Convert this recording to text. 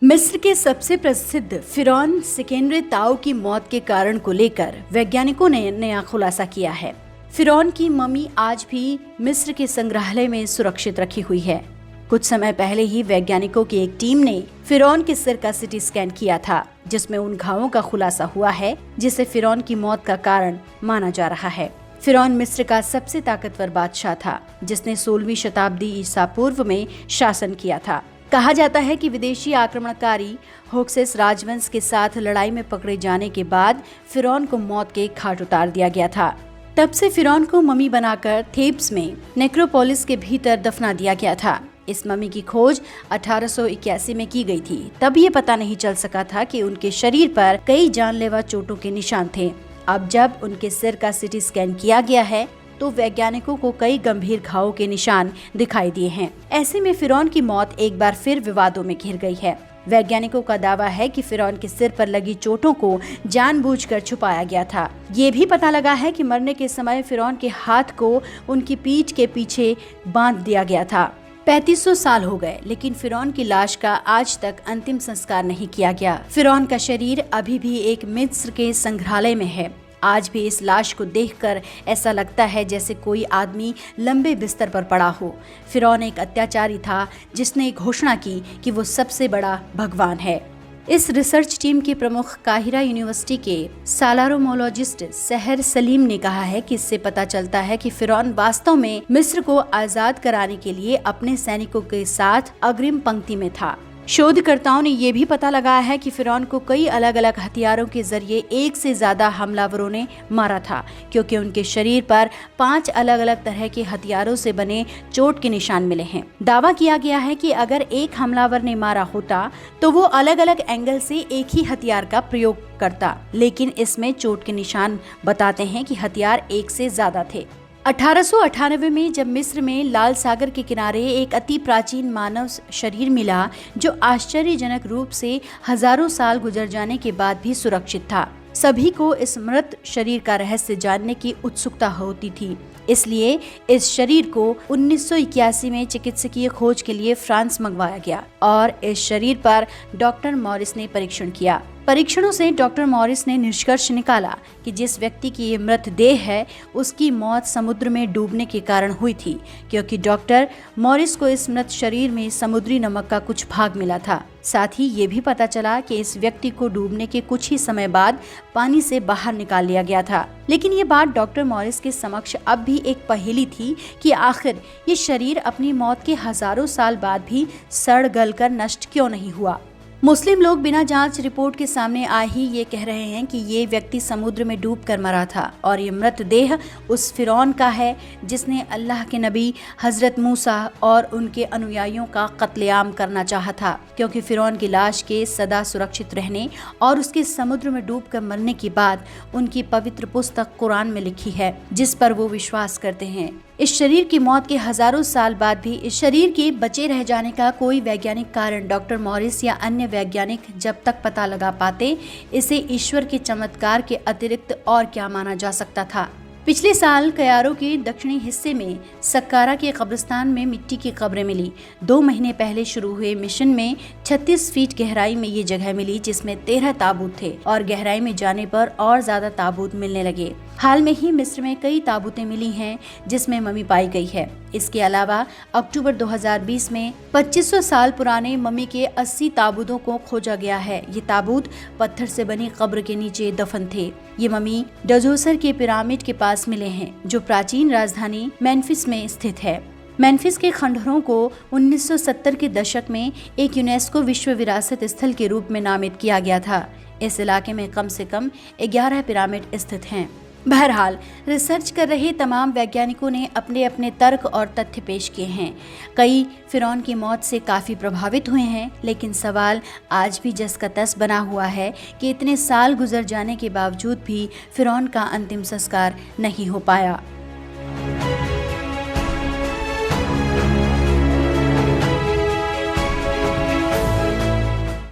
मिस्र के सबसे प्रसिद्ध फिरौन सिकंदर ताऊ की मौत के कारण को लेकर वैज्ञानिकों ने नया खुलासा किया है। फिरौन की मम्मी आज भी मिस्र के संग्रहालय में सुरक्षित रखी हुई है। कुछ समय पहले ही वैज्ञानिकों की एक टीम ने फिरौन के सिर का सिटी स्कैन किया था, जिसमें उन घावों का खुलासा हुआ है जिसे फिरौन की मौत का कारण माना जा रहा है। फिरौन मिस्र का सबसे ताकतवर बादशाह था, जिसने 16वीं शताब्दी ईसा पूर्व में शासन किया था। कहा जाता है कि विदेशी आक्रमणकारी होक्सेस राजवंश के साथ लड़ाई में पकड़े जाने के बाद फिरौन को मौत के घाट उतार दिया गया था। तब से फिरौन को मम्मी बनाकर थेब्स में नेक्रोपोलिस के भीतर दफना दिया गया था। इस मम्मी की खोज 1881 में की गई थी। तब ये पता नहीं चल सका था कि उनके शरीर पर कई जानलेवा चोटों के निशान थे। अब जब उनके सिर का सिटी स्कैन किया गया है तो वैज्ञानिकों को कई गंभीर घावों के निशान दिखाई दिए हैं। ऐसे में फिरौन की मौत एक बार फिर विवादों में घिर गई है। वैज्ञानिकों का दावा है कि फिरौन के सिर पर लगी चोटों को जानबूझकर छुपाया गया था। ये भी पता लगा है कि मरने के समय फिरौन के हाथ को उनकी पीठ के पीछे बांध दिया गया था। 3500 साल हो गए, लेकिन फिरौन की लाश का आज तक अंतिम संस्कार नहीं किया गया। फिरौन का शरीर अभी भी एक मिस्र के संग्रहालय में है। आज भी इस लाश को देखकर ऐसा लगता है जैसे कोई आदमी लंबे बिस्तर पर पड़ा हो। फिरौन एक अत्याचारी था जिसने घोषणा की कि वो सबसे बड़ा भगवान है। इस रिसर्च टीम के प्रमुख काहिरा यूनिवर्सिटी के सालारोमोलॉजिस्ट सहर सलीम ने कहा है कि इससे पता चलता है कि फिरौन वास्तव में मिस्र को आजाद कराने के लिए अपने सैनिकों के साथ अग्रिम पंक्ति में था। शोधकर्ताओं ने ये भी पता लगाया है कि फिरौन को कई अलग अलग हथियारों के जरिए एक से ज्यादा हमलावरों ने मारा था, क्योंकि उनके शरीर पर 5 अलग अलग तरह के हथियारों से बने चोट के निशान मिले हैं। दावा किया गया है कि अगर एक हमलावर ने मारा होता तो वो अलग अलग एंगल से एक ही हथियार का प्रयोग करता, लेकिन इसमें चोट के निशान बताते हैं कि हथियार एक से ज्यादा थे। 1898 में जब मिस्र में लाल सागर के किनारे एक अति प्राचीन मानव शरीर मिला, जो आश्चर्यजनक रूप से हजारों साल गुजर जाने के बाद भी सुरक्षित था। सभी को इस मृत शरीर का रहस्य जानने की उत्सुकता होती थी, इसलिए इस शरीर को 1981 में चिकित्सकीय खोज के लिए फ्रांस मंगवाया गया और इस शरीर पर डॉक्टर मॉरिस ने परीक्षण किया। परीक्षणों से डॉक्टर मॉरिस ने निष्कर्ष निकाला कि जिस व्यक्ति की ये मृतदेह है उसकी मौत समुद्र में डूबने के कारण हुई थी, क्योंकि डॉक्टर मॉरिस को इस मृत शरीर में समुद्री नमक का कुछ भाग मिला था। साथ ही ये भी पता चला कि इस व्यक्ति को डूबने के कुछ ही समय बाद पानी से बाहर निकाल लिया गया था। लेकिन ये बात डॉक्टर मॉरिस के समक्ष अब भी एक पहेली थी कि आखिर ये शरीर अपनी मौत के हजारों साल बाद भी सड़ गल कर नष्ट क्यों नहीं हुआ। मुस्लिम लोग बिना जांच रिपोर्ट के सामने आए ही ये कह रहे हैं कि ये व्यक्ति समुद्र में डूबकर मरा था और ये मृतदेह उस फिरौन का है जिसने अल्लाह के नबी हजरत मूसा और उनके अनुयायियों का कत्लेआम करना चाहा था, क्योंकि फिरौन की लाश के सदा सुरक्षित रहने और उसके समुद्र में डूबकर मरने के बाद उनकी पवित्र पुस्तक कुरान में लिखी है, जिस पर वो विश्वास करते हैं। इस शरीर की मौत के हजारों साल बाद भी इस शरीर के बचे रह जाने का कोई वैज्ञानिक कारण डॉक्टर मॉरिस या अन्य वैज्ञानिक जब तक पता लगा पाते, इसे ईश्वर के चमत्कार के अतिरिक्त और क्या माना जा सकता था। पिछले साल कयारो के दक्षिणी हिस्से में सक्कारा के कब्रिस्तान में मिट्टी की कब्रें मिली। 2 महीने पहले शुरू हुए मिशन में 36 फीट गहराई में ये जगह मिली, जिसमें 13 ताबूत थे और गहराई में जाने पर और ज्यादा ताबूत मिलने लगे। हाल में ही मिस्र में कई ताबूतें मिली हैं जिसमें मम्मी पाई गई है। इसके अलावा अक्टूबर 2020 में 2500 साल पुराने मम्मी के 80 ताबूतों को खोजा गया है। ये ताबूत पत्थर से बनी कब्र के नीचे दफन थे। ये मम्मी डजोसर के पिरामिड के पास मिले हैं, जो प्राचीन राजधानी मेम्फिस में स्थित है। मेम्फिस के खंडहरों को 1970 के दशक में एक यूनेस्को विश्व विरासत स्थल के रूप में नामित किया गया था। इस इलाके में कम से कम 11 पिरामिड स्थित हैं। बहरहाल रिसर्च कर रहे तमाम वैज्ञानिकों ने अपने अपने तर्क और तथ्य पेश किए हैं। कई फिरौन की मौत से काफ़ी प्रभावित हुए हैं, लेकिन सवाल आज भी जस का तस बना हुआ है कि इतने साल गुजर जाने के बावजूद भी फिरौन का अंतिम संस्कार नहीं हो पाया।